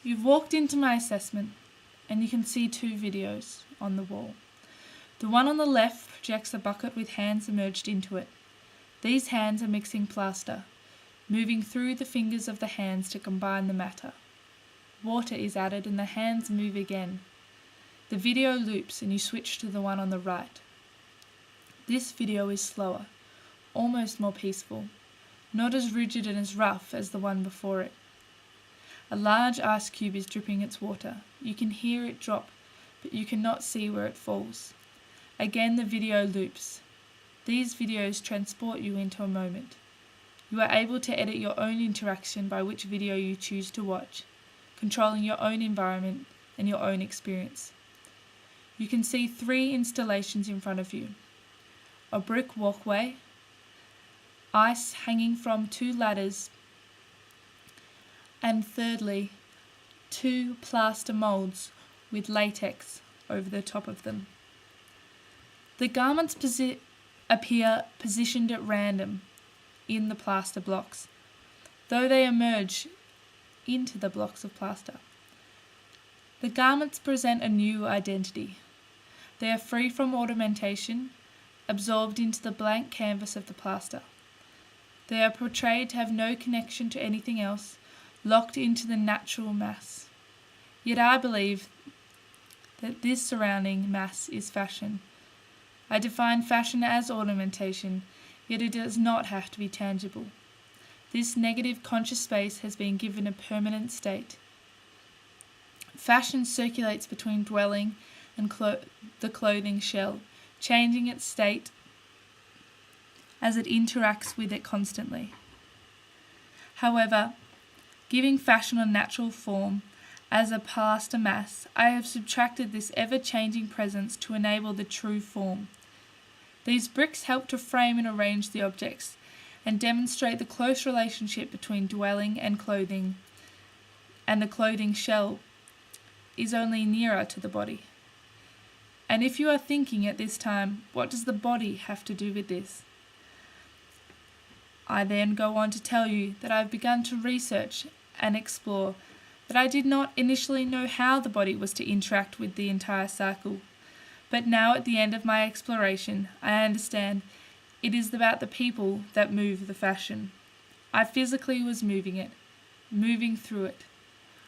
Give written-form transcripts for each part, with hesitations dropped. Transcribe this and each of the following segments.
You've walked into my assessment and you can see two videos on the wall. The one on the left projects a bucket with hands immersed into it. These hands are mixing plaster, moving through the fingers of the hands to combine the matter. Water is added and the hands move again. The video loops and you switch to the one on the right. This video is slower, almost more peaceful, not as rigid and as rough as the one before it. A large ice cube is dripping its water. You can hear it drop, but you cannot see where it falls. Again the video loops. These videos transport you into a moment. You are able to edit your own interaction by which video you choose to watch, controlling your own environment and your own experience. You can see 3 installations in front of you. A brick walkway, ice hanging from 2 ladders, and thirdly, 2 plaster moulds with latex over the top of them. The garments appear positioned at random in the plaster blocks, though they emerge into the blocks of plaster. The garments present a new identity. They are free from ornamentation, absorbed into the blank canvas of the plaster. They are portrayed to have no connection to anything else, locked into the natural mass. Yet I believe that this surrounding mass is fashion. I define fashion as ornamentation, yet it does not have to be tangible. This negative conscious space has been given a permanent state. Fashion circulates between dwelling and the clothing shell, changing its state as it interacts with it constantly. However, giving fashion a natural form as a plaster mass, I have subtracted this ever-changing presence to enable the true form. These bricks help to frame and arrange the objects and demonstrate the close relationship between dwelling and the clothing shell is only nearer to the body. And if you are thinking at this time, what does the body have to do with this? I then go on to tell you that I've begun to research and explore that I did not initially know how the body was to interact with the entire cycle. But now at the end of my exploration, I understand it is about the people that move the fashion. I physically was moving it, moving through it.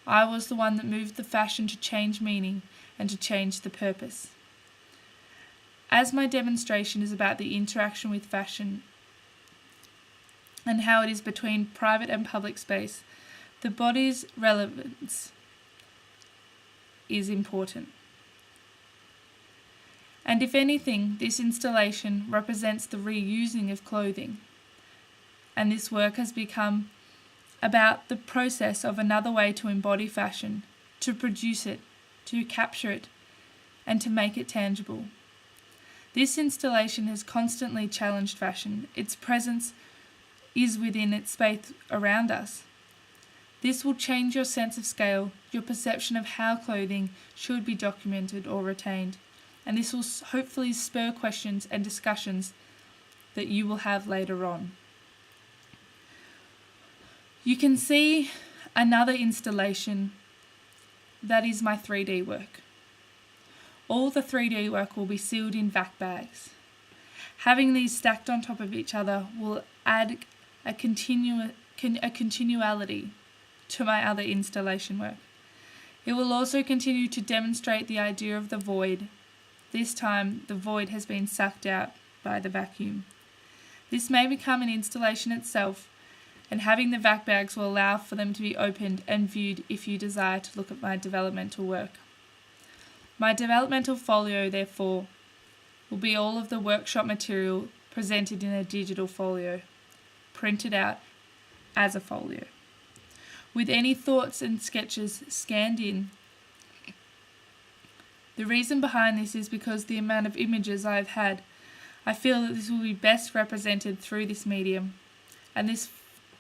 I was the one that moved the fashion to change meaning and to change the purpose. As my demonstration is about the interaction with fashion and how it is between private and public space, the body's relevance is important. And if anything, this installation represents the reusing of clothing. And this work has become about the process of another way to embody fashion, to produce it, to capture it, and to make it tangible. This installation has constantly challenged fashion. Its presence is within its space around us. This will change your sense of scale, your perception of how clothing should be documented or retained, and this will hopefully spur questions and discussions that you will have later on. You can see another installation that is my 3D work. All the 3D work will be sealed in vac bags. Having these stacked on top of each other will add a continuality to my other installation work. It will also continue to demonstrate the idea of the void. This time, the void has been sucked out by the vacuum. This may become an installation itself, and having the vac bags will allow for them to be opened and viewed if you desire to look at my developmental work. My developmental folio, therefore, will be all of the workshop material presented in a digital folio, printed out as a folio, with any thoughts and sketches scanned in. The reason behind this is because the amount of images I've had, I feel that this will be best represented through this medium, and this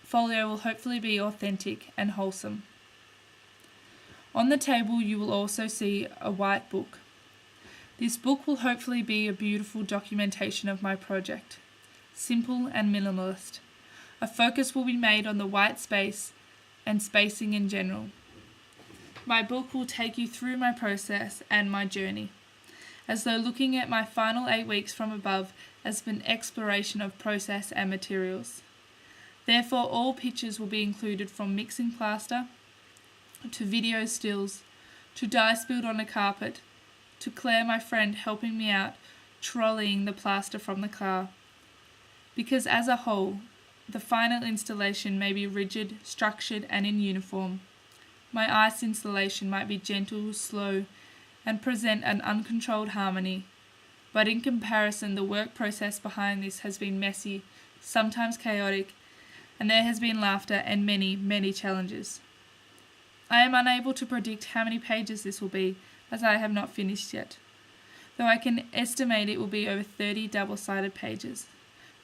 folio will hopefully be authentic and wholesome. On the table you will also see a white book. This book will hopefully be a beautiful documentation of my project, simple and minimalist. A focus will be made on the white space and spacing in general. My book will take you through my process and my journey, as though looking at my final 8 weeks from above as an exploration of process and materials. Therefore, all pictures will be included, from mixing plaster, to video stills, to dye spilled on a carpet, to Claire, my friend, helping me out, trolleying the plaster from the car. Because as a whole, the final installation may be rigid, structured, and in uniform. My ice installation might be gentle, slow, and present an uncontrolled harmony, but in comparison, the work process behind this has been messy, sometimes chaotic, and there has been laughter and many, many challenges. I am unable to predict how many pages this will be, as I have not finished yet, though I can estimate it will be over 30 double-sided pages.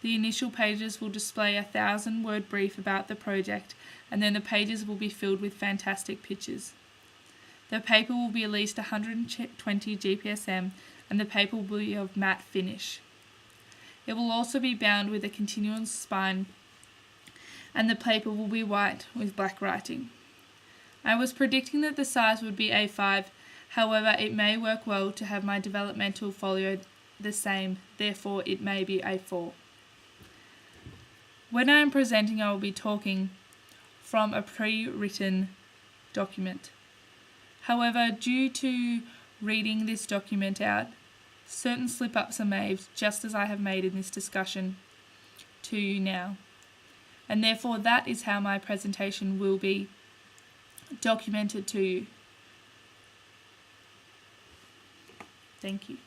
The initial pages will display a 1,000-word brief about the project, and then the pages will be filled with fantastic pictures. The paper will be at least 120 GPSM, and the paper will be of matte finish. It will also be bound with a continuous spine, and the paper will be white with black writing. I was predicting that the size would be A5, however it may work well to have my developmental folio the same, therefore it may be A4. When I am presenting, I will be talking from a pre-written document. However, due to reading this document out, certain slip-ups are made, just as I have made in this discussion to you now. And therefore that is how my presentation will be documented to you. Thank you.